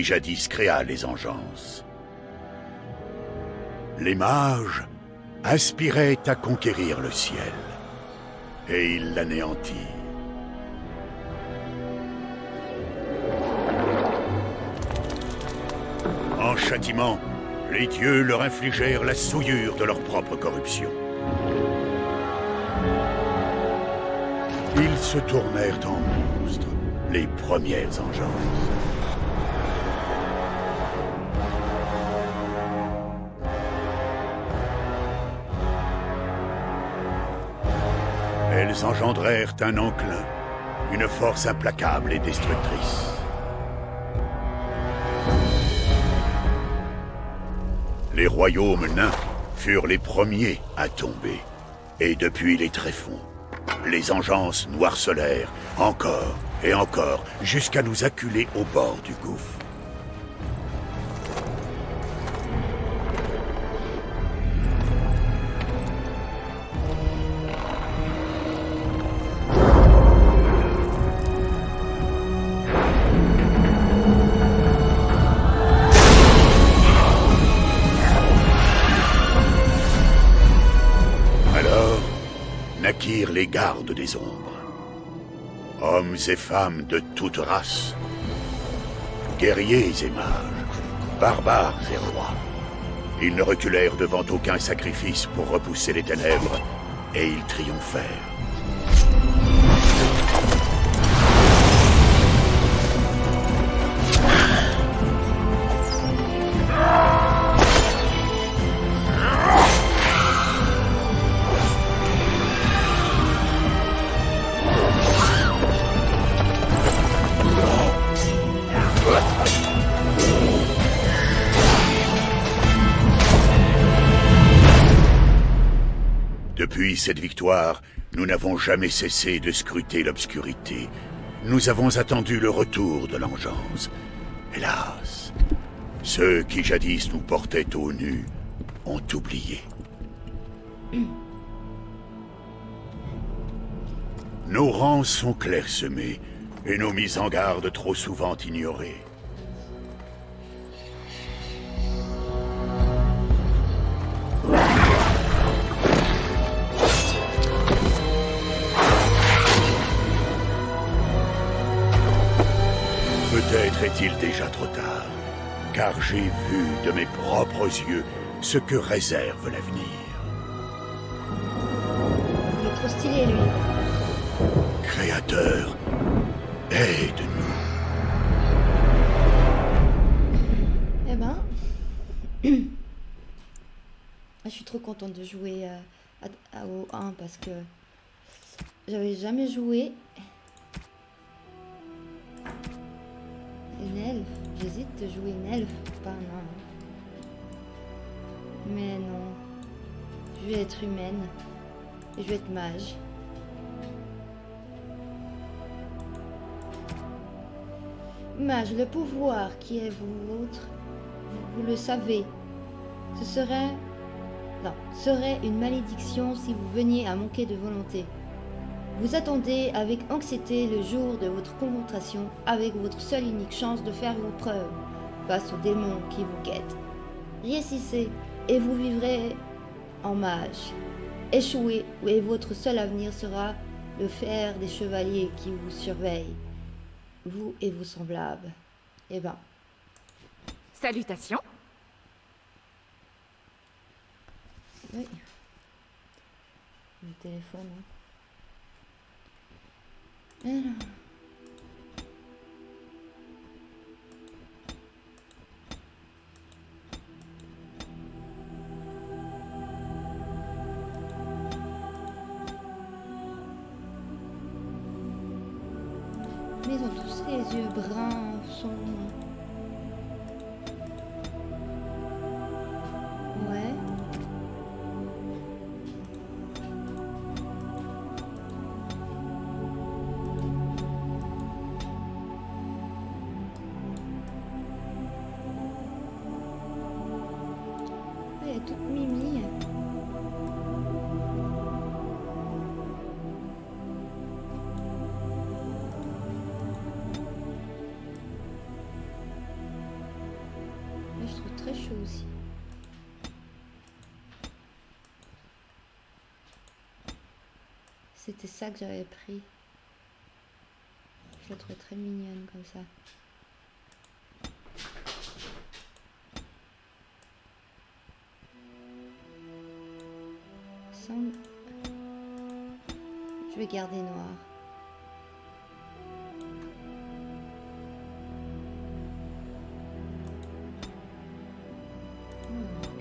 qui jadis créa les engences. Les mages aspiraient à conquérir le ciel, et ils l'anéantirent. En châtiment, les dieux leur infligèrent la souillure de leur propre corruption. Ils se tournèrent en monstres, les premières engences. Elles engendrèrent un enclin, une force implacable et destructrice. Les royaumes nains furent les premiers à tomber. Et depuis les tréfonds, les engences noircelèrent encore et encore jusqu'à nous acculer au bord du gouffre. Naquirent les gardes des ombres. Hommes et femmes de toutes races. Guerriers et mages. Barbares et rois. Ils ne reculèrent devant aucun sacrifice pour repousser les ténèbres, et ils triomphèrent. Depuis cette victoire, nous n'avons jamais cessé de scruter l'obscurité. Nous avons attendu le retour de l'engeance. Hélas, ceux qui jadis nous portaient aux nues ont oublié. Nos rangs sont clairsemés et nos mises en garde trop souvent ignorées. Peut-être est-il déjà trop tard, car j'ai vu de mes propres yeux ce que réserve l'avenir. Il est trop stylé, lui. Créateur, aide-nous. Eh ben... Je suis trop contente de jouer au 1 parce que j'avais jamais joué. Une elfe, j'hésite de jouer une elfe, pas un nain. Mais non, je vais être humaine et je vais être mage. Mage, le pouvoir qui est vôtre, vous le savez, serait une malédiction si vous veniez à manquer de volonté. Vous attendez avec anxiété le jour de votre confrontation avec votre seule unique chance de faire vos preuves face aux démons qui vous guettent. Réussissez et vous vivrez en mage. Échouez et votre seul avenir sera le fer des chevaliers qui vous surveillent, vous et vos semblables. Eh ben. Salutations. Oui. Le téléphone. Hein. Alors. Mais ils ont tous les yeux bruns, sombres. Ouais. Elle est toute mimi. très chaud aussi. C'était ça que j'avais pris. Je la trouvais très mignonne comme ça. Je vais garder noir.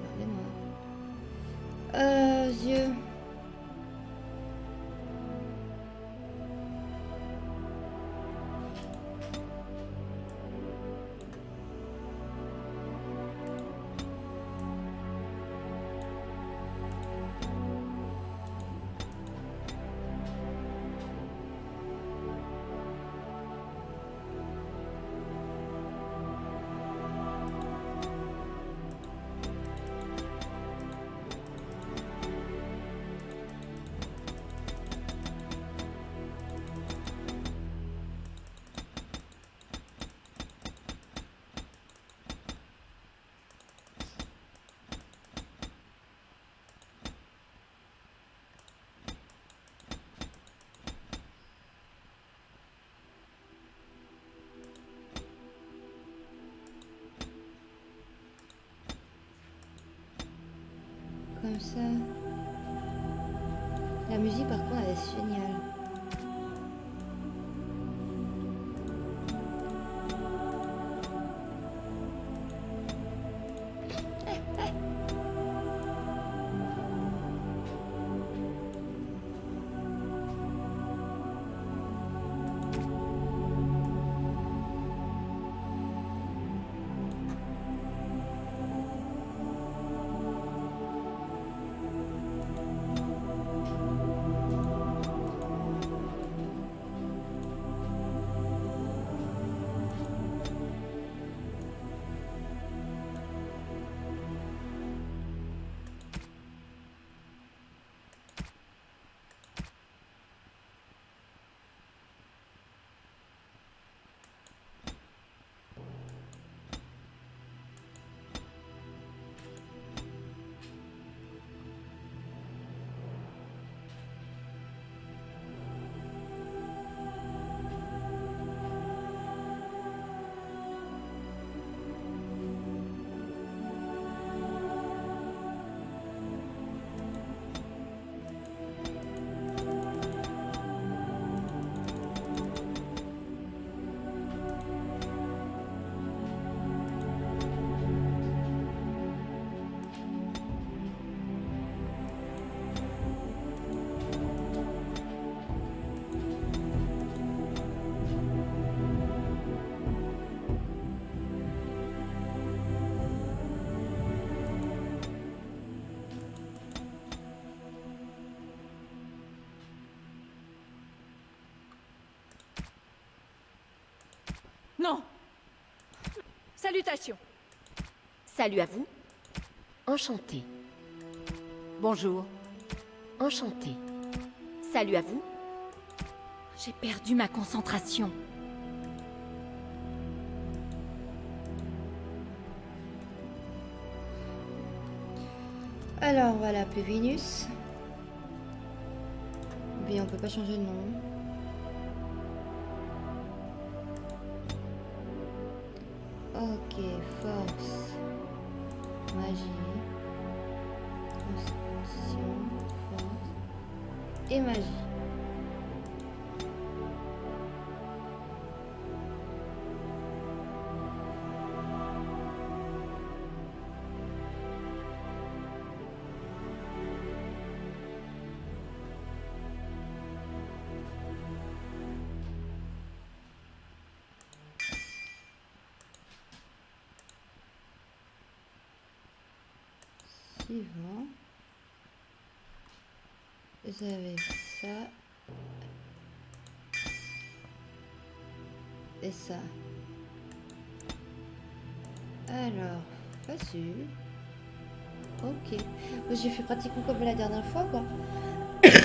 Garder noir. Yeux. Comme ça. La musique par contre elle est géniale. Non! Salutations! Salut à vous. Enchanté. Bonjour. Enchanté. Salut à vous. J'ai perdu ma concentration. Alors voilà, plus Vénus. Bien, on peut pas changer de nom. Ok, force, magie, constitution, force et magie. Suivant. Vous avez ça et ça. Alors, facile. Ok. J'ai fait pratiquement comme la dernière fois, quoi.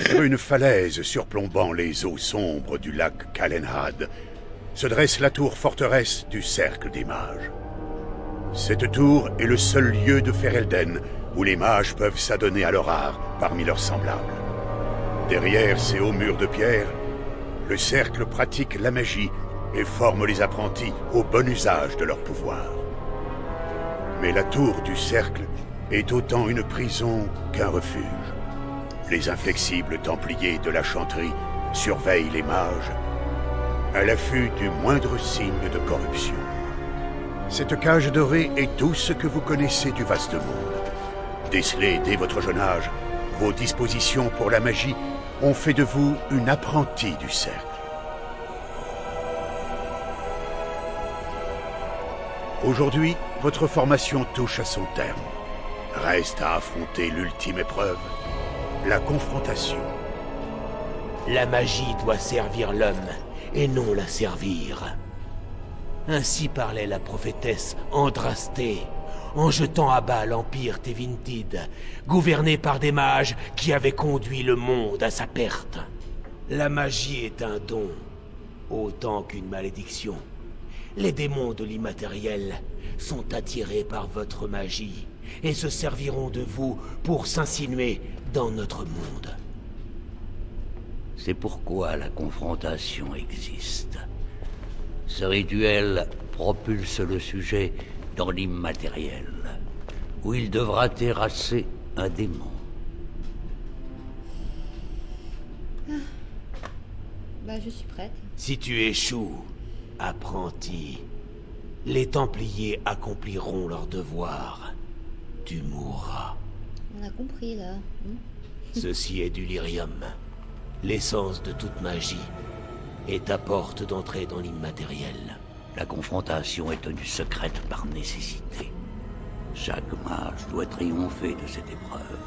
Sur une falaise surplombant les eaux sombres du lac Calenhad se dresse la tour forteresse du Cercle des Mages. Cette tour est le seul lieu de Ferelden où les mages peuvent s'adonner à leur art parmi leurs semblables. Derrière ces hauts murs de pierre, le cercle pratique la magie et forme les apprentis au bon usage de leur pouvoir. Mais la tour du cercle est autant une prison qu'un refuge. Les inflexibles templiers de la chanterie surveillent les mages à l'affût du moindre signe de corruption. Cette cage dorée est tout ce que vous connaissez du vaste monde. Décelé dès votre jeune âge, vos dispositions pour la magie ont fait de vous une apprentie du cercle. Aujourd'hui, votre formation touche à son terme. Reste à affronter l'ultime épreuve, la confrontation. La magie doit servir l'homme, et non la servir. Ainsi parlait la prophétesse Andrastée, en jetant à bas l'empire Tevintid, gouverné par des mages qui avaient conduit le monde à sa perte. La magie est un don, autant qu'une malédiction. Les démons de l'immatériel sont attirés par votre magie et se serviront de vous pour s'insinuer dans notre monde. C'est pourquoi la confrontation existe. Ce rituel propulse le sujet dans l'immatériel, où il devra terrasser un démon. Bah, je suis prête. Si tu échoues, apprenti, les Templiers accompliront leur devoir. Tu mourras. On a compris, là. Ceci est du lyrium, l'essence de toute magie, et ta porte d'entrée dans l'immatériel. La confrontation est tenue secrète par nécessité. Chaque mage doit triompher de cette épreuve.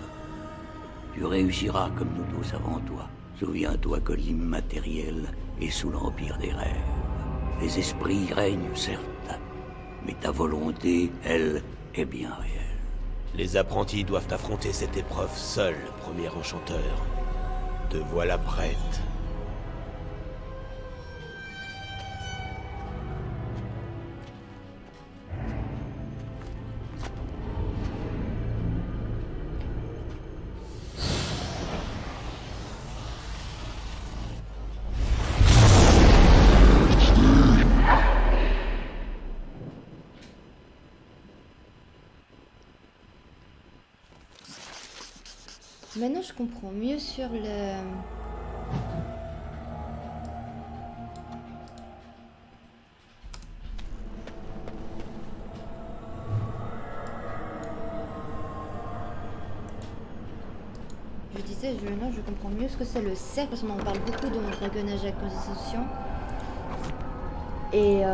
Tu réussiras comme nous tous avant toi. Souviens-toi que l'immatériel est sous l'empire des rêves. Les esprits y règnent, certes, mais ta volonté, elle, est bien réelle. Les apprentis doivent affronter cette épreuve seuls, premier enchanteur. Te voilà prête. Maintenant, je comprends mieux sur le... Je disais, non, je comprends mieux ce que c'est le cercle, parce qu'on en parle beaucoup dans Dragon Age Acquisition. Et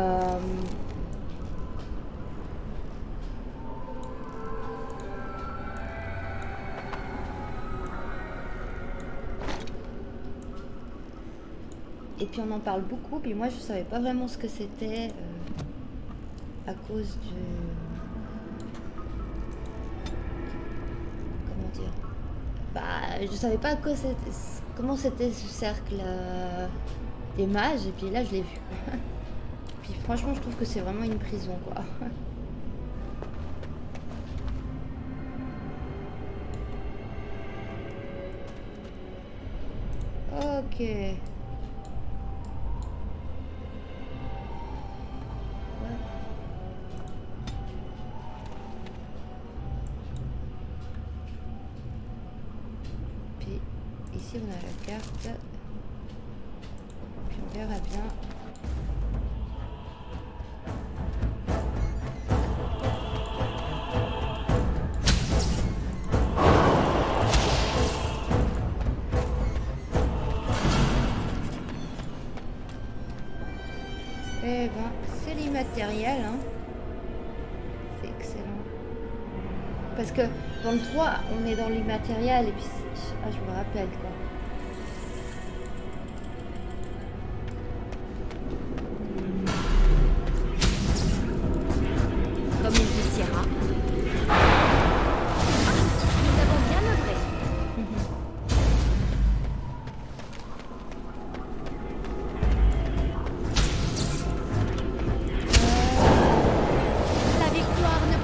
et puis on en parle beaucoup, puis moi je savais pas vraiment ce que c'était à cause du... Comment dire? Bah, je savais pas comment c'était ce cercle des mages, et puis là je l'ai vu. Puis franchement je trouve que c'est vraiment une prison, quoi. Ok. Puis ici on a la carte. Puis on verra bien. Eh ben, c'est l'immatériel, hein. C'est excellent. Parce que dans le 3, on est dans l'immatériel et puis... Ah, je me rappelle, quoi. Comme il dit Sierra. Nous avons bien œuvré. La victoire ne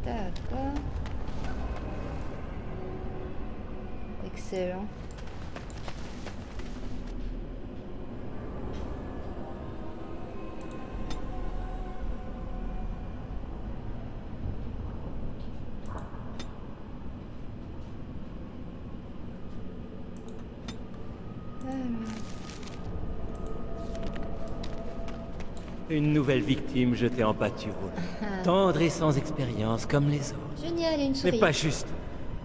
D'accord. Excellent. Une nouvelle victime jetée en pâture. Tendre et sans expérience, comme les autres. Génial, et une souris. Mais pas juste.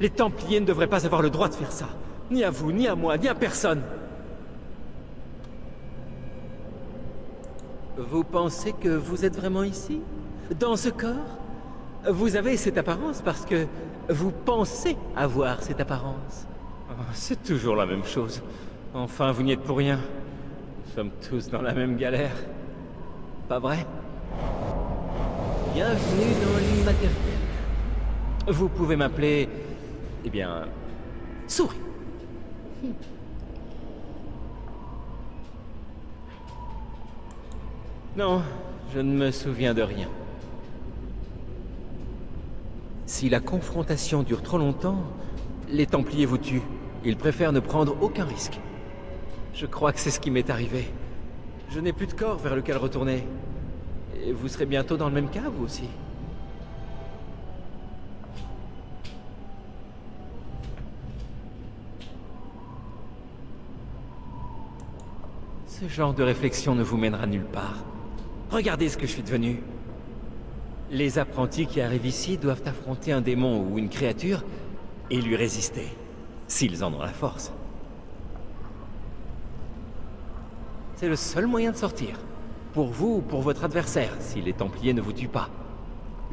Les Templiers ne devraient pas avoir le droit de faire ça. Ni à vous, ni à moi, ni à personne. Vous pensez que vous êtes vraiment ici? Dans ce corps? Vous avez cette apparence parce que vous pensez avoir cette apparence. Oh, c'est toujours la même chose. Enfin, vous n'y êtes pour rien. Nous sommes tous dans la même galère. Pas vrai? Bienvenue dans l'immatériel. Vous pouvez m'appeler... Eh bien... Souris. Non, je ne me souviens de rien. Si la confrontation dure trop longtemps, les Templiers vous tuent. Ils préfèrent ne prendre aucun risque. Je crois que c'est ce qui m'est arrivé. Je n'ai plus de corps vers lequel retourner. Et vous serez bientôt dans le même cas, vous aussi. Ce genre de réflexion ne vous mènera nulle part. Regardez ce que je suis devenu. Les apprentis qui arrivent ici doivent affronter un démon ou une créature et lui résister, s'ils en ont la force. C'est le seul moyen de sortir. Pour vous ou pour votre adversaire, si les Templiers ne vous tuent pas.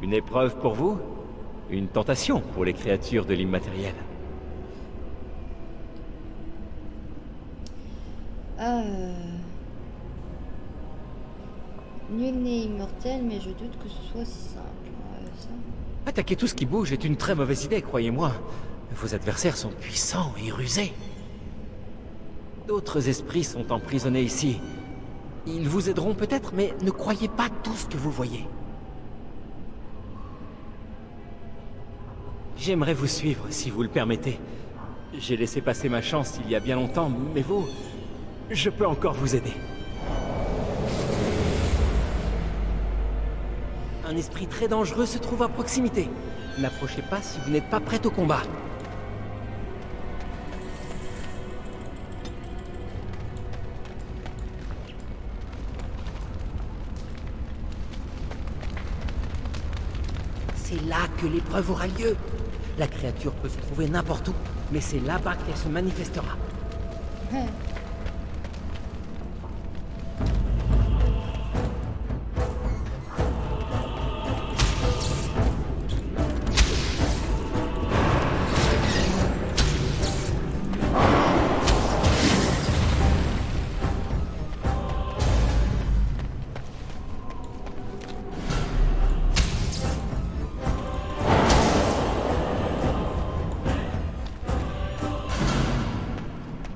Une épreuve pour vous, une tentation pour les créatures de l'immatériel. Nul n'est immortel, mais je doute que ce soit si simple. Ça. Attaquer tout ce qui bouge est une très mauvaise idée, croyez-moi. Vos adversaires sont puissants et rusés. D'autres esprits sont emprisonnés ici. Ils vous aideront peut-être, mais ne croyez pas tout ce que vous voyez. J'aimerais vous suivre, si vous le permettez. J'ai laissé passer ma chance il y a bien longtemps, mais vous... je peux encore vous aider. Un esprit très dangereux se trouve à proximité. N'approchez pas si vous n'êtes pas prêt au combat. C'est là que l'épreuve aura lieu. La créature peut se trouver n'importe où, mais c'est là-bas qu'elle se manifestera.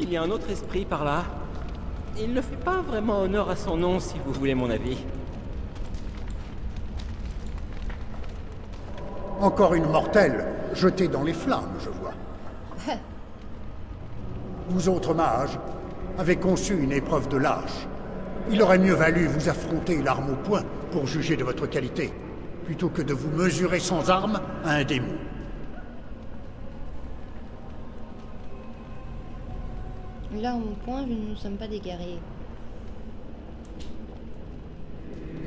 Il y a un autre esprit par là. Il ne fait pas vraiment honneur à son nom, si vous voulez mon avis. Encore une mortelle, jetée dans les flammes, je vois. Vous autres mages avez conçu une épreuve de lâche. Il aurait mieux valu vous affronter l'arme au poing pour juger de votre qualité, plutôt que de vous mesurer sans armes à un démon. Là, au point, nous ne sommes pas des guerriers.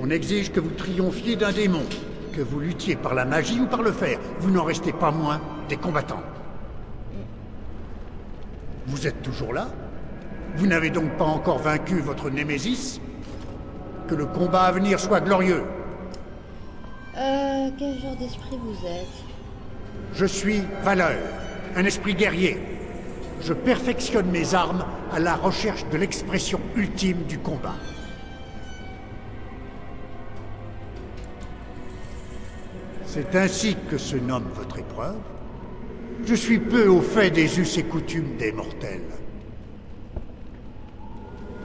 On exige que vous triomphiez d'un démon, que vous luttiez par la magie ou par le fer. Vous n'en restez pas moins des combattants. Vous êtes toujours là? Vous n'avez donc pas encore vaincu votre némésis? Que le combat à venir soit glorieux. Quel genre d'esprit vous êtes? Je suis Valeur, un esprit guerrier. Je perfectionne mes armes à la recherche de l'expression ultime du combat. C'est ainsi que se nomme votre épreuve. Je suis peu au fait des us et coutumes des mortels.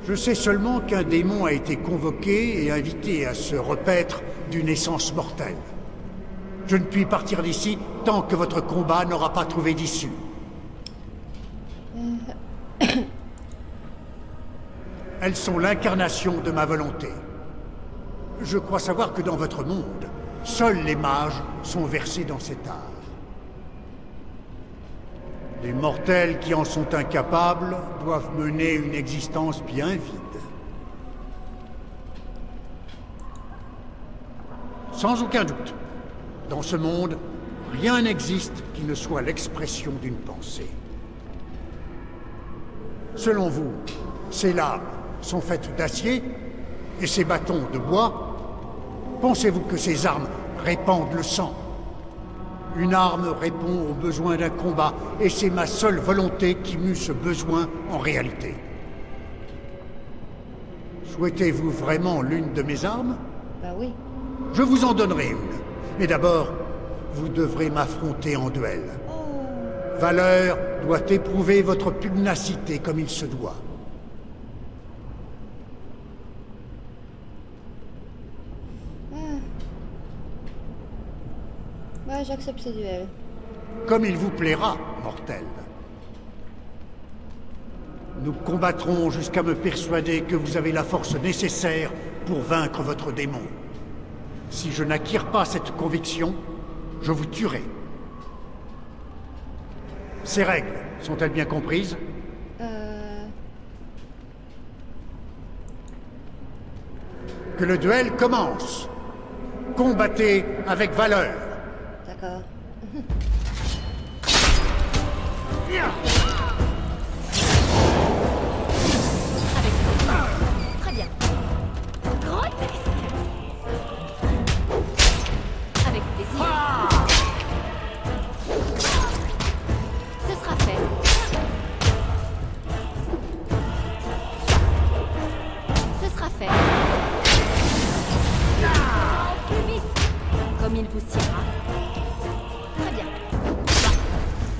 Je sais seulement qu'un démon a été convoqué et invité à se repaître d'une essence mortelle. Je ne puis partir d'ici tant que votre combat n'aura pas trouvé d'issue. Elles sont l'incarnation de ma volonté. Je crois savoir que dans votre monde, seuls les mages sont versés dans cet art. Les mortels qui en sont incapables doivent mener une existence bien vide. Sans aucun doute, dans ce monde, rien n'existe qui ne soit l'expression d'une pensée. Selon vous, ces lames sont faites d'acier et ces bâtons de bois? Pensez-vous que ces armes répandent le sang? Une arme répond aux besoins d'un combat, et c'est ma seule volonté qui mue ce besoin en réalité. Souhaitez-vous vraiment l'une de mes armes? Bah oui. Je vous en donnerai une. Mais d'abord, vous devrez m'affronter en duel. Valeur doit éprouver votre pugnacité comme il se doit. Ouais, j'accepte ce duel. Comme il vous plaira, mortel. Nous combattrons jusqu'à me persuader que vous avez la force nécessaire pour vaincre votre démon. Si je n'acquiers pas cette conviction, je vous tuerai. Ces règles sont-elles bien comprises? Que le duel commence. Combattez avec valeur. D'accord. Très bien. Grotesque. Avec plaisir. Ce sera fait. Ce sera fait. Plus vite. Comme il vous siera. Très bien.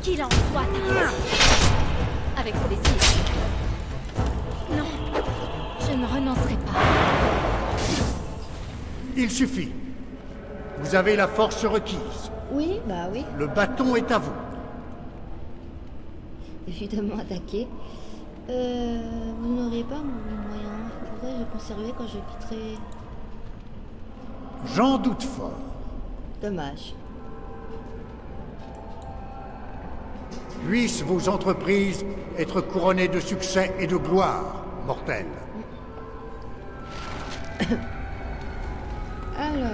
Qu'il en soit ainsi. Avec plaisir. Non, je ne renoncerai pas. Il suffit. Vous avez la force requise. Oui, bah oui. Le bâton est à vous. Évidemment attaqué. Vous n'auriez pas moyen. Pourrais-je conserver quand je quitterai? J'en doute fort. Dommage. Puissent vos entreprises être couronnées de succès et de gloire, mortel. Alors...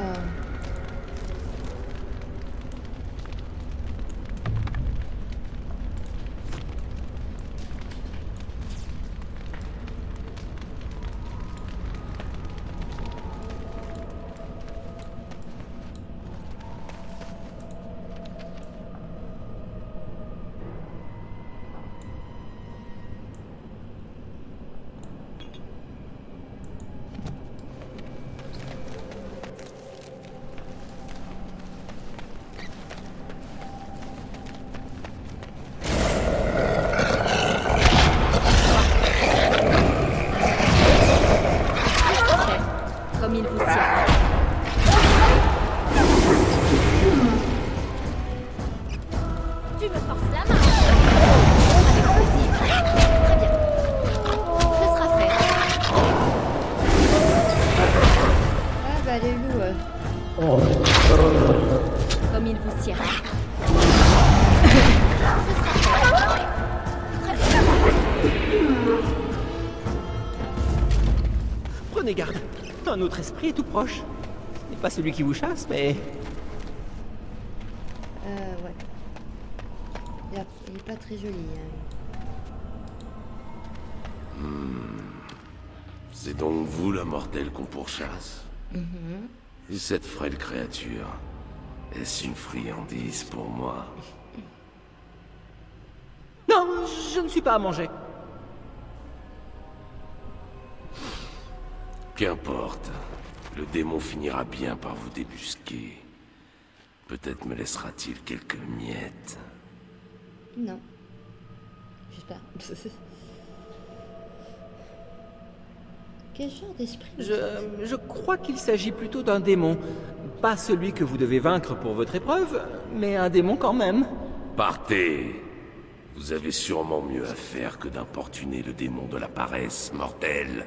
Comme il vous siera. Tu me forces la main. Avec plaisir. Très bien. Ce sera fait. Ah bah les loups... Comme il vous siera. Ce sera fait. Très bien. Prenez garde. Un autre esprit est tout proche. Ce n'est pas celui qui vous chasse, mais... ouais. Il est pas très joli. Hein. C'est donc vous la mortelle qu'on pourchasse? Et cette frêle créature, est-ce une friandise pour moi? Non, je ne suis pas à manger. Qu'importe. Le démon finira bien par vous débusquer. Peut-être me laissera-t-il quelques miettes. Non. J'espère. Quel genre d'esprit vous Je, êtes? je crois qu'il s'agit plutôt d'un démon. Pas celui que vous devez vaincre pour votre épreuve, mais un démon quand même. Partez. Vous avez sûrement mieux à faire que d'importuner le démon de la paresse, mortel.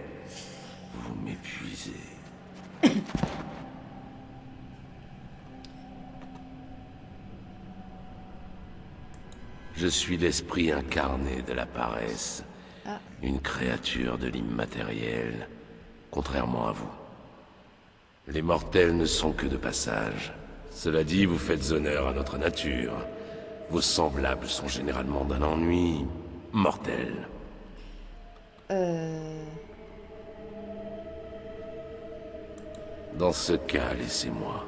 Vous m'épuisez. Je suis l'esprit incarné de la paresse. Ah. Une créature de l'immatériel, contrairement à vous. Les mortels ne sont que de passage. Cela dit, vous faites honneur à notre nature. Vos semblables sont généralement d'un ennui mortel. Dans ce cas, laissez-moi.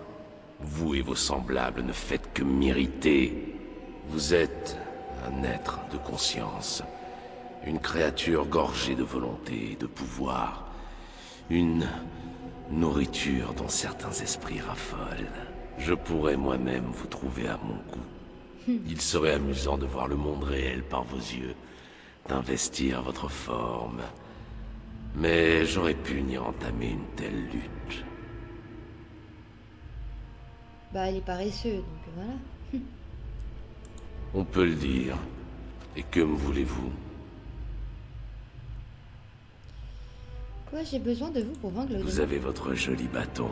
Vous et vos semblables ne faites que m'irriter. Vous êtes un être de conscience. Une créature gorgée de volonté et de pouvoir. Une nourriture dont certains esprits raffolent. Je pourrais moi-même vous trouver à mon goût. Il serait amusant de voir le monde réel par vos yeux, d'investir votre forme. Mais j'aurais pu n'y entamer une telle lutte. Bah, il est paresseux, donc voilà. On peut le dire. Et que me voulez-vous? Quoi, j'ai besoin de vous pour vaincre le Vous démon. avez votre joli bâton.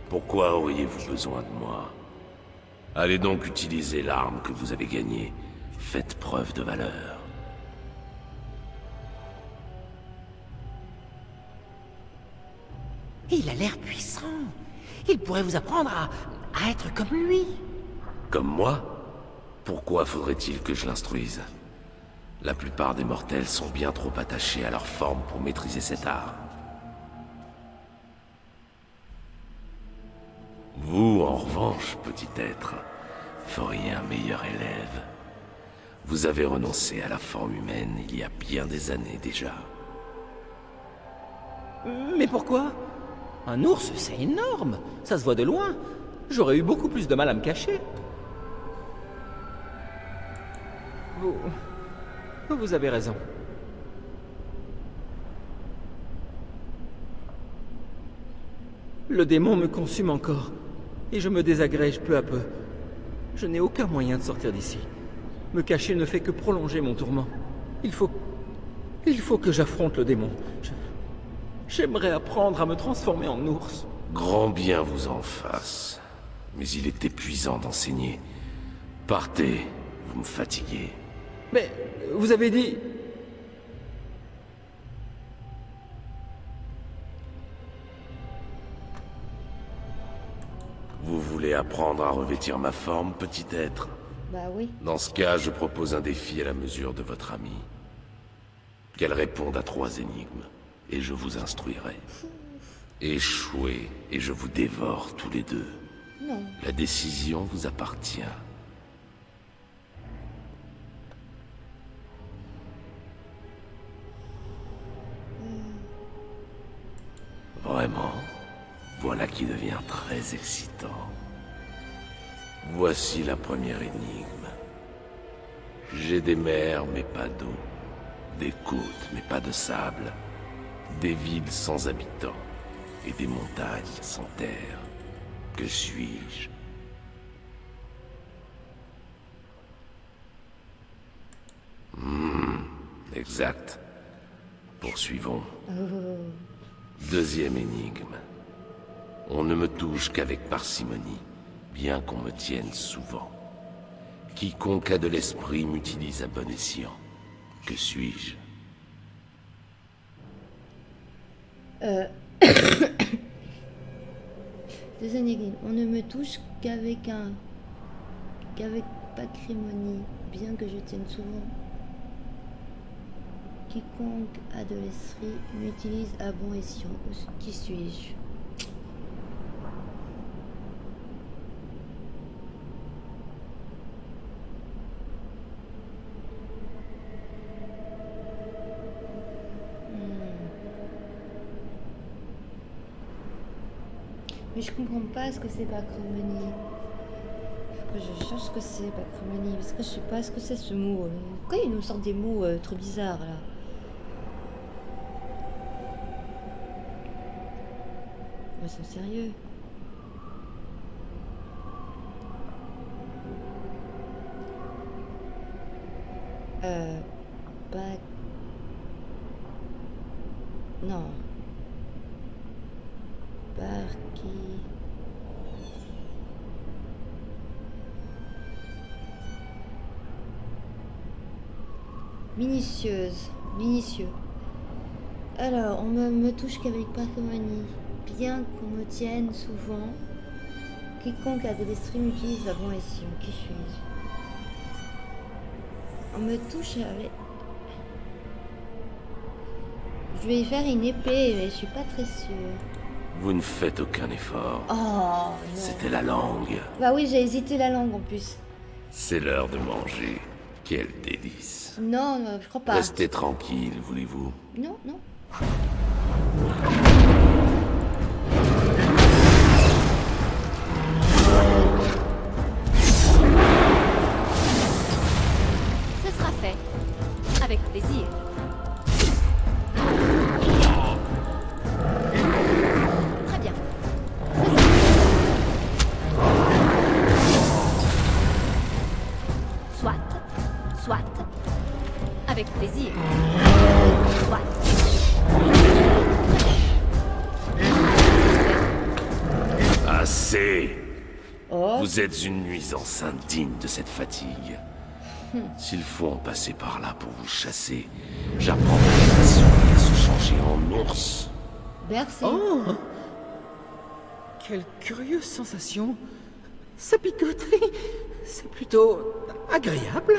Pourquoi auriez-vous besoin de moi? Allez donc utiliser l'arme que vous avez gagnée. Faites preuve de valeur. Il a l'air puissant. Il pourrait vous apprendre à être comme lui. Comme moi? Pourquoi faudrait-il que je l'instruise? La plupart des mortels sont bien trop attachés à leur forme pour maîtriser cet art. Vous, en revanche, petit être, feriez un meilleur élève. Vous avez renoncé à la forme humaine il y a bien des années déjà. Mais pourquoi? Un ours, c'est énorme. Ça se voit de loin. J'aurais eu beaucoup plus de mal à me cacher. Vous avez raison. Le démon me consume encore, et je me désagrège peu à peu. Je n'ai aucun moyen de sortir d'ici. Me cacher ne fait que prolonger mon tourment. Il faut que j'affronte le démon. J'aimerais apprendre à me transformer en ours. Grand bien vous en fasse. Mais il est épuisant d'enseigner. Partez, vous me fatiguez. Mais vous avez dit... Vous voulez apprendre à revêtir ma forme, petit être? Bah oui. Dans ce cas, je propose un défi à la mesure de votre amie. Qu'elle réponde à 3 énigmes, et je vous instruirai. Échouez, et je vous dévore tous les deux. Non. La décision vous appartient. Vraiment, voilà qui devient très excitant. Voici la première énigme. J'ai des mers mais pas d'eau, des côtes mais pas de sable, des villes sans habitants et des montagnes sans terre. Que suis-je? Exact. Poursuivons. Deuxième énigme. On ne me touche qu'avec parcimonie, bien qu'on me tienne souvent. Quiconque a de l'esprit m'utilise à bon escient. Que suis-je? Deux énigmes. On ne me touche qu'avec pacrimonie, bien que je tienne souvent. Quiconque a de l'esprit m'utilise à bon escient. Qui suis-je? Mais je comprends pas ce que c'est pacrimonie. Faut que je cherche ce que c'est pacrimonie, parce que je sais pas ce que c'est ce mot. Pourquoi ils nous sortent des mots trop bizarres là? Ils sont sérieux. Pas... Non. Barky... Minutieux. Alors, on me touche qu'avec parcimonie, bien qu'on me tienne souvent. Quiconque a des esprits m'utilise la bon escient. Qui suis-je? On me touche avec... Je vais y faire une épée, mais je suis pas très sûre. Vous ne faites aucun effort. Oh, non. C'était la langue. Bah oui, j'ai hésité la langue en plus. C'est l'heure de manger. Quel délice. Non, non, je crois pas. Restez tranquille, voulez-vous? Non, non. Ce sera fait. Avec plaisir. Très bien. Ce sera fait. Soit. Avec plaisir. Soit. Assez. Oh. Vous êtes une nuisance indigne de cette fatigue. S'il faut en passer par là pour vous chasser, j'apprendrai à souris à se changer en ours. Merci. Oh! Quelle curieuse sensation. Ça picote. C'est plutôt agréable.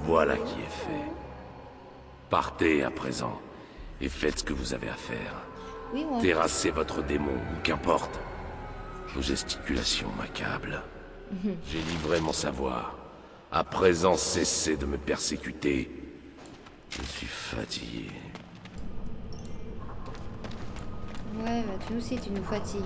Voilà qui est fait. Partez à présent et faites ce que vous avez à faire. Oui, moi. Terrassez votre démon, ou qu'importe. Vos gesticulations m'accablent. J'ai livré mon savoir. À présent, cessez de me persécuter. Je suis fatigué. Ouais, bah tu aussi, tu nous fatigues.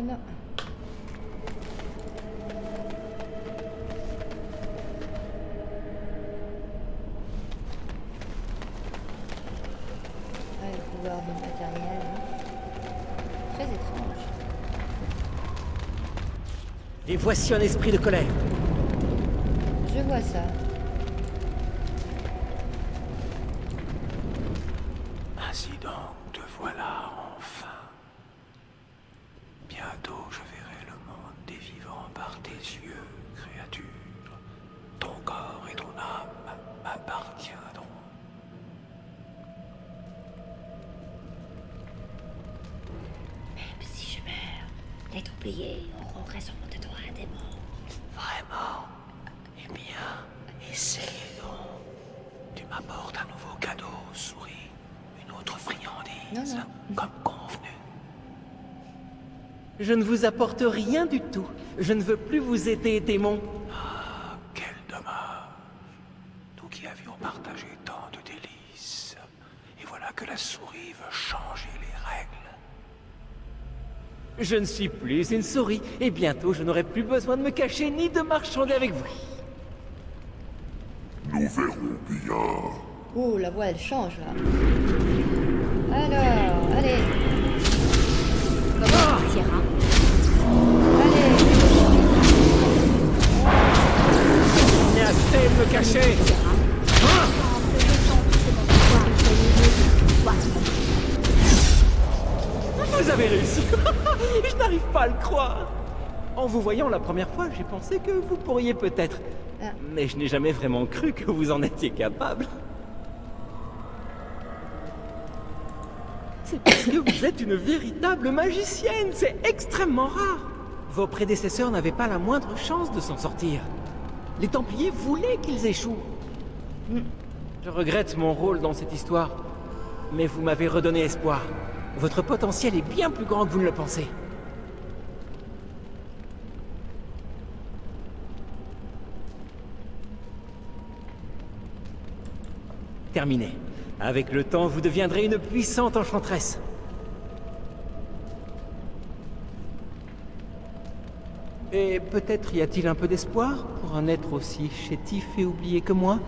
Non. Ouais, le pouvoir du matériel. Très étrange. Et voici un esprit de colère. Je vois ça. Ainsi donc, te voilà enfin. Bientôt je verrai le monde des vivants par tes yeux, créature. Ton corps et ton âme m'appartiendront. Même si je meurs, les oubliés auront raison de toi, démon. Vraiment? Eh bien, essaye donc. Tu m'apportes un nouveau cadeau, souris. Une autre friandise, Non, non. comme convenu. Je ne vous apporte rien du tout. Je ne veux plus vous aider, démon. Ah, quel dommage. Nous qui avions partagé tant de délices. Et voilà que la souris veut changer les règles. Je ne suis plus une souris, et bientôt je n'aurai plus besoin de me cacher ni de marchander avec vous. Nous verrons bien. Oh, la voix, elle change, là. Alors, allez. Comment Sierra? Allez. Mais assez de me cacher. Vous avez réussi. Je n'arrive pas à le croire. En vous voyant la première fois, j'ai pensé que vous pourriez peut-être. Ah. Mais je n'ai jamais vraiment cru que vous en étiez capable. C'est parce que vous êtes une véritable magicienne. C'est extrêmement rare. Vos prédécesseurs n'avaient pas la moindre chance de s'en sortir. Les Templiers voulaient qu'ils échouent. Je regrette mon rôle dans cette histoire, mais vous m'avez redonné espoir. Votre potentiel est bien plus grand que vous ne le pensez. Terminé. Avec le temps, vous deviendrez une puissante enchanteresse. Et peut-être y a-t-il un peu d'espoir pour un être aussi chétif et oublié que moi?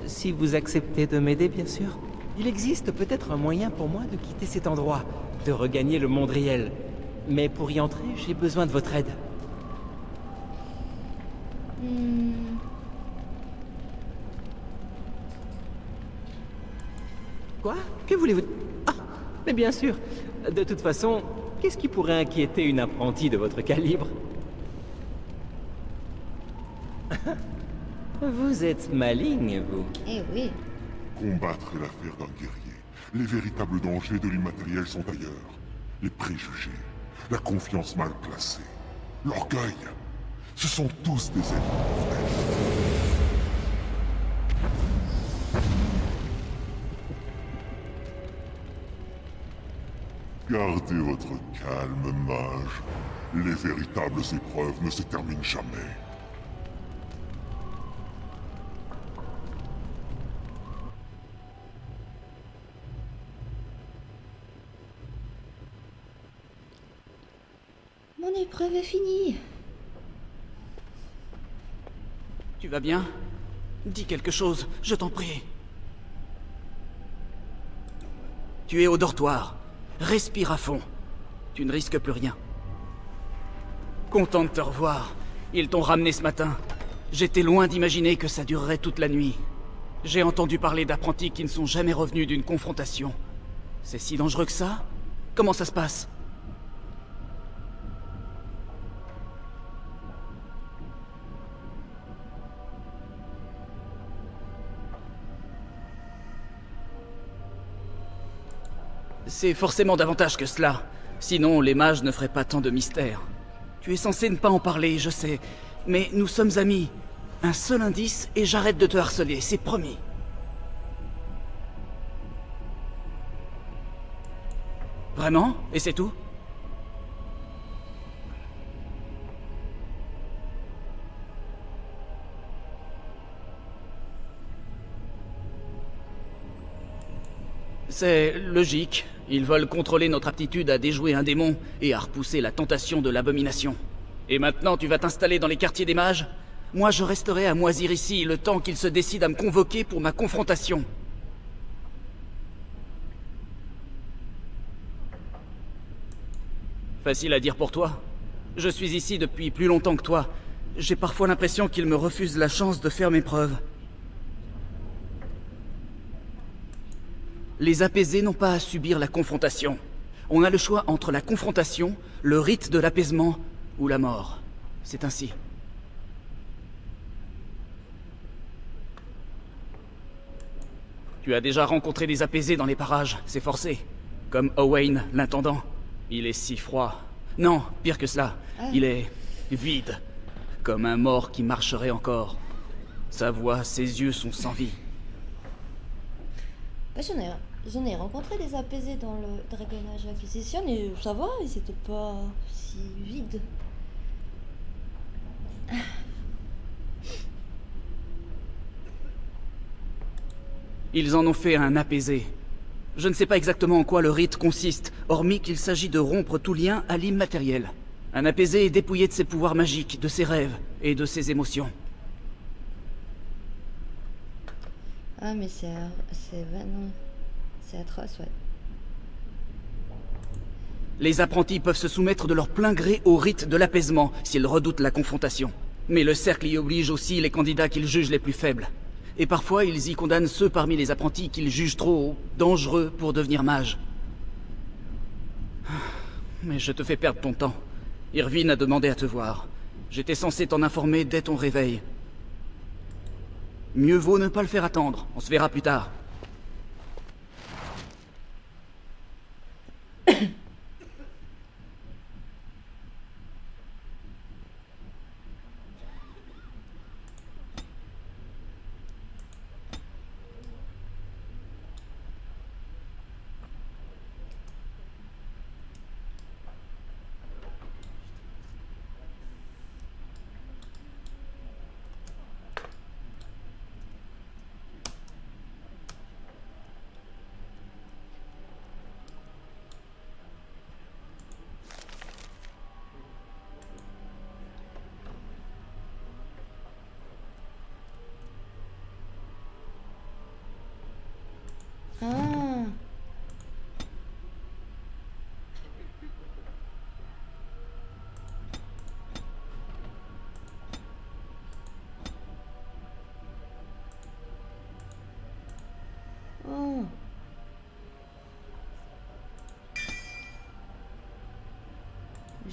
Si vous acceptez de m'aider, bien sûr. Il existe peut-être un moyen pour moi de quitter cet endroit, de regagner le monde réel. Mais pour y entrer, j'ai besoin de votre aide. Quoi? Que voulez-vous? Ah, mais bien sûr. De toute façon, qu'est-ce qui pourrait inquiéter une apprentie de votre calibre? Vous êtes maligne, vous. Eh oui. Combattre est l'affaire d'un guerrier. Les véritables dangers de l'immatériel sont ailleurs. Les préjugés, la confiance mal placée, l'orgueil. Ce sont tous des ennemis. Gardez votre calme, mage. Les véritables épreuves ne se terminent jamais. Mon épreuve est finie. Tu vas bien? Dis quelque chose, je t'en prie. Tu es au dortoir. Respire à fond. Tu ne risques plus rien. Content de te revoir. Ils t'ont ramené ce matin. J'étais loin d'imaginer que ça durerait toute la nuit. J'ai entendu parler d'apprentis qui ne sont jamais revenus d'une confrontation. C'est si dangereux que ça? Comment ça se passe? C'est forcément davantage que cela. Sinon, les mages ne feraient pas tant de mystères. Tu es censé ne pas en parler, je sais. Mais nous sommes amis. Un seul indice et j'arrête de te harceler, c'est promis. Vraiment? Et c'est tout? C'est logique. Ils veulent contrôler notre aptitude à déjouer un démon et à repousser la tentation de l'abomination. Et maintenant, tu vas t'installer dans les quartiers des mages? Moi, je resterai à moisir ici le temps qu'ils se décident à me convoquer pour ma confrontation. Facile à dire pour toi. Je suis ici depuis plus longtemps que toi. J'ai parfois l'impression qu'ils me refusent la chance de faire mes preuves. Les apaisés n'ont pas à subir la confrontation. On a le choix entre la confrontation, le rite de l'apaisement ou la mort. C'est ainsi. Tu as déjà rencontré des apaisés dans les parages, c'est forcé. Comme Owain, l'intendant. Il est si froid. Non, pire que cela. Il est vide. Comme un mort qui marcherait encore. Sa voix, ses yeux sont sans vie. Bah, j'en ai rencontré des apaisés dans le Dragon Age Inquisition et ça va, ils étaient pas si vides. Ils en ont fait un apaisé. Je ne sais pas exactement en quoi le rite consiste, hormis qu'il s'agit de rompre tout lien à l'immatériel. Un apaisé est dépouillé de ses pouvoirs magiques, de ses rêves et de ses émotions. Ah mais c'est vraiment... c'est atroce, ouais. Les apprentis peuvent se soumettre de leur plein gré au rite de l'apaisement s'ils redoutent la confrontation. Mais le cercle y oblige aussi les candidats qu'ils jugent les plus faibles. Et parfois, ils y condamnent ceux parmi les apprentis qu'ils jugent trop dangereux pour devenir mages. Mais je te fais perdre ton temps. Irvine a demandé à te voir. J'étais censé t'en informer dès ton réveil. Mieux vaut ne pas le faire attendre. On se verra plus tard.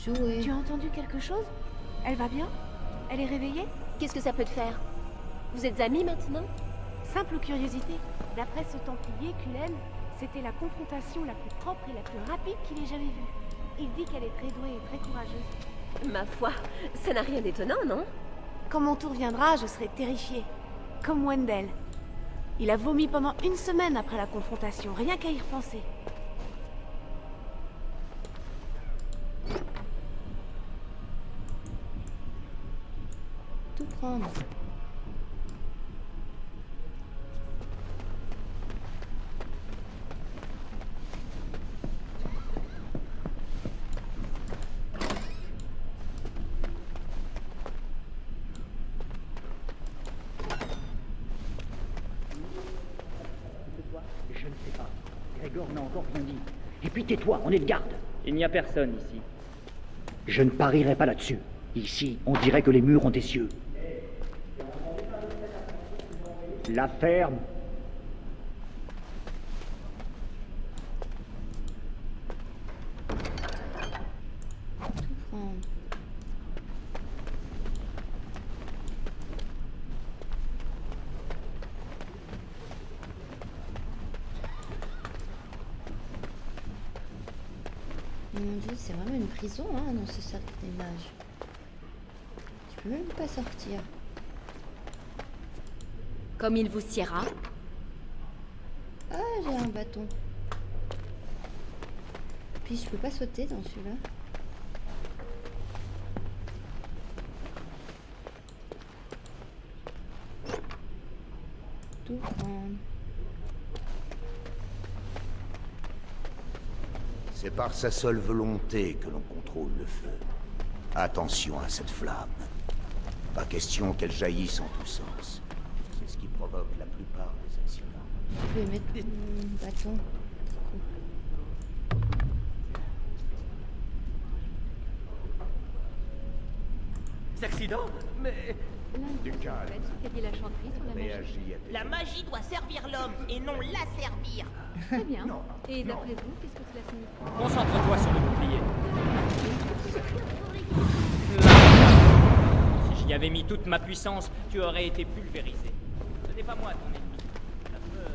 Jouer. Tu as entendu quelque chose? Elle va bien? Elle est réveillée? Qu'est-ce que ça peut te faire? Vous êtes amis maintenant? Simple curiosité. D'après ce Templier, Cullen, c'était la confrontation la plus propre et la plus rapide qu'il ait jamais vue. Il dit qu'elle est très douée et très courageuse. Ma foi, ça n'a rien d'étonnant, non? Quand mon tour viendra, je serai terrifiée. Comme Wendell. Il a vomi pendant 1 semaine après la confrontation, rien qu'à y repenser. Tout prendre. Je ne sais pas. Grégor n'a encore rien dit. Et puis tais-toi, on est de garde. Il n'y a personne ici. Je ne parierai pas là-dessus. Ici, on dirait que les murs ont des yeux. La ferme. Tout prendre. Mon dieu, c'est vraiment une prison hein, dans ce cercle des mages. Tu peux même pas sortir. Comme il vous siera. Ah, j'ai un bâton. Puis je peux pas sauter dans celui-là. Tout prendre. C'est par sa seule volonté que l'on contrôle le feu. Attention à cette flamme. Pas question qu'elle jaillisse en tous sens. C'est ce qui provoque la plupart des accidents. Je vais mettre mon bâton. Des accidents? Mais... Du calme. La chanterie sur la magie. Réagis à tes... La magie doit servir l'homme et non la servir. Très bien. Et d'après vous, qu'est-ce que cela signifie? Concentre-toi sur le bouclier. Si j'y avais mis toute ma puissance, tu aurais été pulvérisé. Ce n'est pas moi ton ennemi. La peur.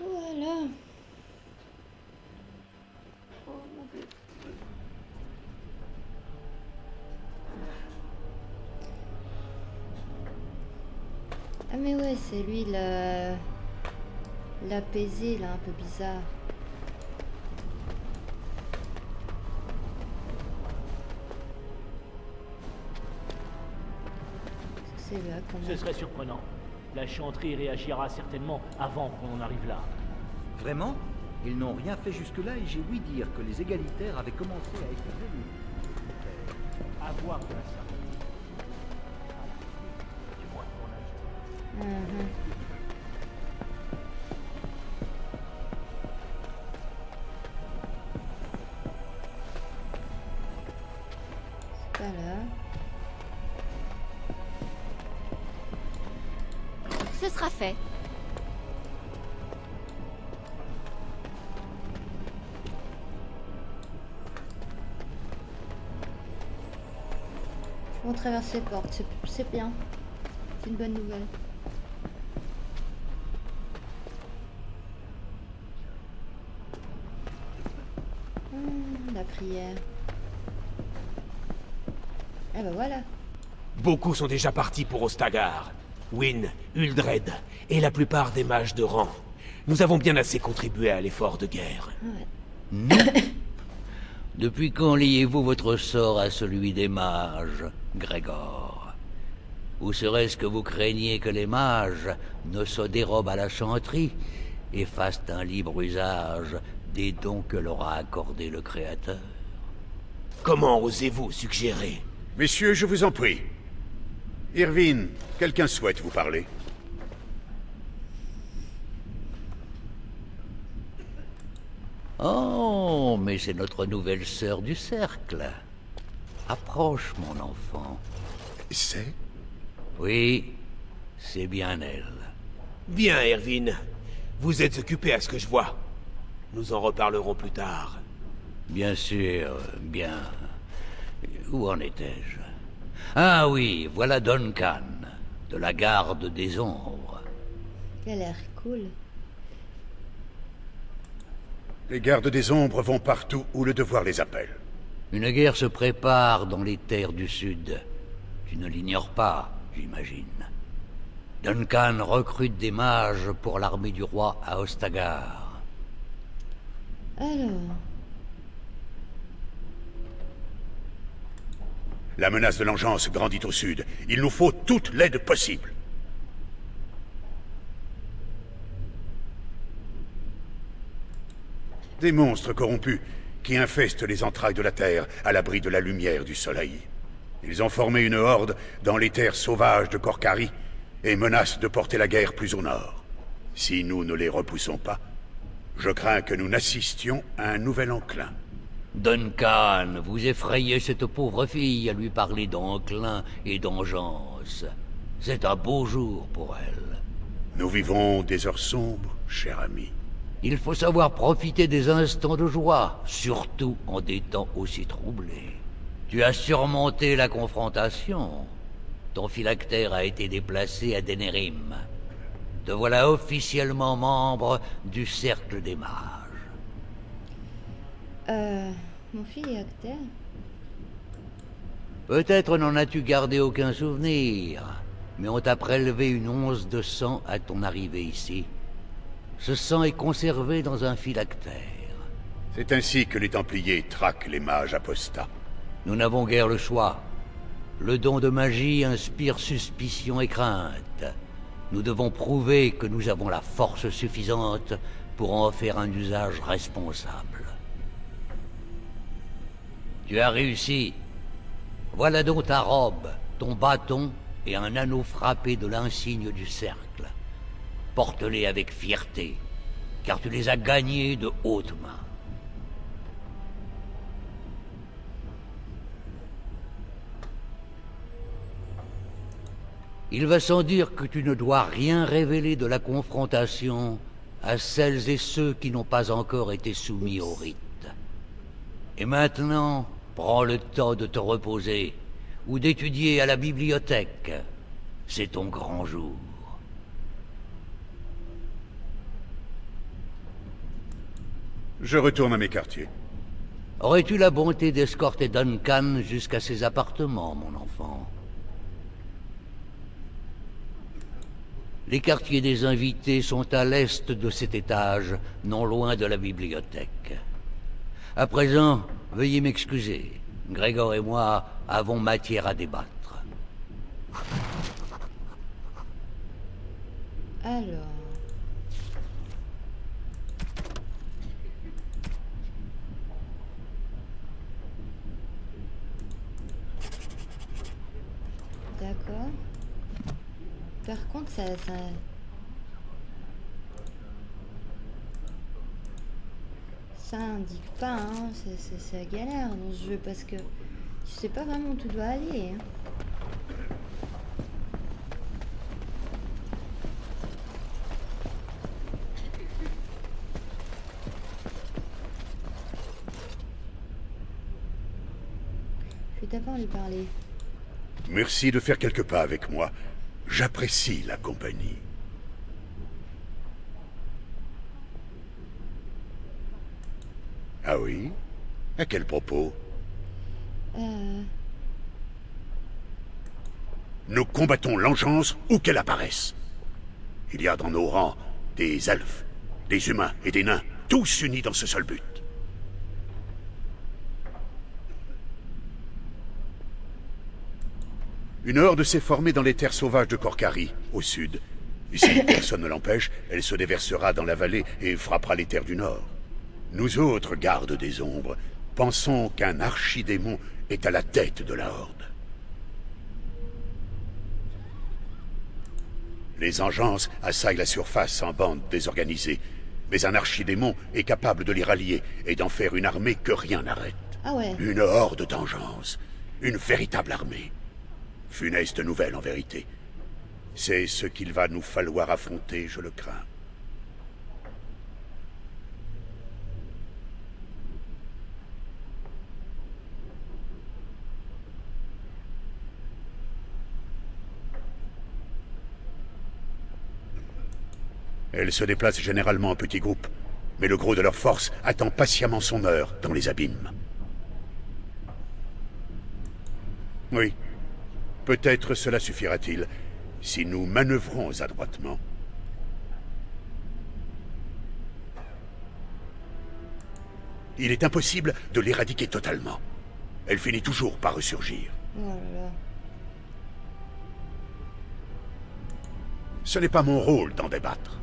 Voilà. Ah mais ouais, c'est lui l'apaisé là, un peu bizarre. C'est là qu'on Ce serait surprenant. La chanterie réagira certainement avant qu'on en arrive là. Vraiment? Ils n'ont rien fait jusque-là et j'ai ouï dire que les égalitaires avaient commencé à écouter le... Avoir de la sympathie. Du moins pour l'instant. C'est pas là. Ce sera fait. On traverse les portes, c'est bien. C'est une bonne nouvelle. La prière. Ah bah voilà. Beaucoup sont déjà partis pour Ostagar. Wynne, Uldred et la plupart des mages de rang. Nous avons bien assez contribué à l'effort de guerre. Depuis quand liez-vous votre sort à celui des mages, Grégor? Ou serait-ce que vous craignez que les mages ne se dérobent à la chanterie et fassent un libre usage des dons que leur a accordés le Créateur? Comment osez-vous suggérer? Messieurs, je vous en prie. Irvine, quelqu'un souhaite vous parler. Oh, mais c'est notre nouvelle sœur du cercle. Approche, mon enfant. C'est? Oui, c'est bien elle. Bien, Erwin. Vous êtes occupé à ce que je vois. Nous en reparlerons plus tard. Bien sûr, bien. Où en étais-je? Ah oui, voilà Duncan, de la Garde des Ombres. Il a l'air cool. Les gardes des ombres vont partout où le devoir les appelle. Une guerre se prépare dans les terres du Sud. Tu ne l'ignores pas, j'imagine. Duncan recrute des mages pour l'armée du roi à Ostagar. Alors... La menace de l'engeance grandit au sud. Il nous faut toute l'aide possible. Des monstres corrompus qui infestent les entrailles de la Terre à l'abri de la lumière du soleil. Ils ont formé une horde dans les terres sauvages de Korkari et menacent de porter la guerre plus au nord. Si nous ne les repoussons pas, je crains que nous n'assistions à un nouvel enclin. Duncan, vous effrayez cette pauvre fille à lui parler d'enclin et d'engeance. C'est un beau jour pour elle. Nous vivons des heures sombres, cher ami. Il faut savoir profiter des instants de joie, surtout en des temps aussi troublés. Tu as surmonté la confrontation. Ton phylactère a été déplacé à Denerim. Te voilà officiellement membre du Cercle des Mages. Mon phylactère? Peut-être n'en as-tu gardé aucun souvenir, mais on t'a prélevé une once de sang à ton arrivée ici. Ce sang est conservé dans un phylactère. C'est ainsi que les Templiers traquent les mages apostats. Nous n'avons guère le choix. Le don de magie inspire suspicion et crainte. Nous devons prouver que nous avons la force suffisante pour en faire un usage responsable. Tu as réussi. Voilà donc ta robe, ton bâton et un anneau frappé de l'insigne du cercle. Porte-les avec fierté, car tu les as gagnés de haute main. Il va sans dire que tu ne dois rien révéler de la confrontation à celles et ceux qui n'ont pas encore été soumis au rite. Et maintenant, prends le temps de te reposer ou d'étudier à la bibliothèque. C'est ton grand jour. Je retourne à mes quartiers. Aurais-tu la bonté d'escorter Duncan jusqu'à ses appartements, mon enfant? Les quartiers des invités sont à l'est de cet étage, non loin de la bibliothèque. À présent, veuillez m'excuser. Grégor et moi avons matière à débattre. Alors... D'accord. Par contre, ça indique pas, hein. C'est galère dans ce jeu parce que tu sais pas vraiment où tu dois aller. Hein. Je vais d'abord lui parler. Merci de faire quelques pas avec moi. J'apprécie la compagnie. Ah oui? À quel propos? Nous combattons l'engeance où qu'elle apparaisse. Il y a dans nos rangs des elfes, des humains et des nains, tous unis dans ce seul but. Une horde s'est formée dans les terres sauvages de Korkari, au sud. Et si personne ne l'empêche, elle se déversera dans la vallée et frappera les terres du nord. Nous autres, gardes des ombres, pensons qu'un archidémon est à la tête de la horde. Les engeances assaillent la surface en bandes désorganisées, mais un archidémon est capable de les rallier et d'en faire une armée que rien n'arrête. Ah ouais. Une horde d'engeance, une véritable armée. Funeste nouvelle en vérité. C'est ce qu'il va nous falloir affronter, je le crains. Elles se déplacent généralement en petits groupes, mais le gros de leur force attend patiemment son heure dans les abîmes. Oui. Peut-être cela suffira-t-il, si nous manœuvrons adroitement. Il est impossible de l'éradiquer totalement. Elle finit toujours par ressurgir. Oh là là. Ce n'est pas mon rôle d'en débattre.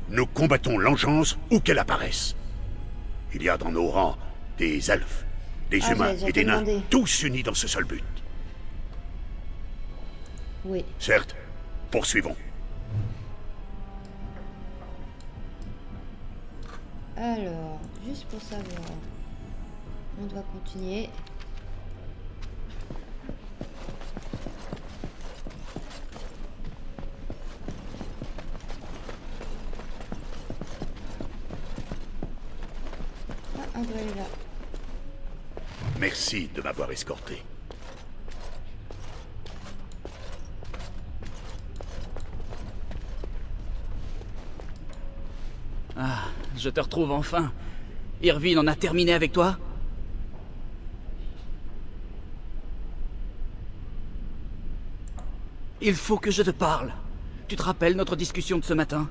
Nous combattons l'engeance où qu'elle apparaisse. Il y a dans nos rangs des elfes, des humains et des nains, tous unis dans ce seul but. Oui. Certes, poursuivons. Alors, juste pour savoir, on doit continuer. Ah, on doit aller là. Merci de m'avoir escorté. Ah, je te retrouve enfin. Irvine en a terminé avec toi? Il faut que je te parle. Tu te rappelles notre discussion de ce matin?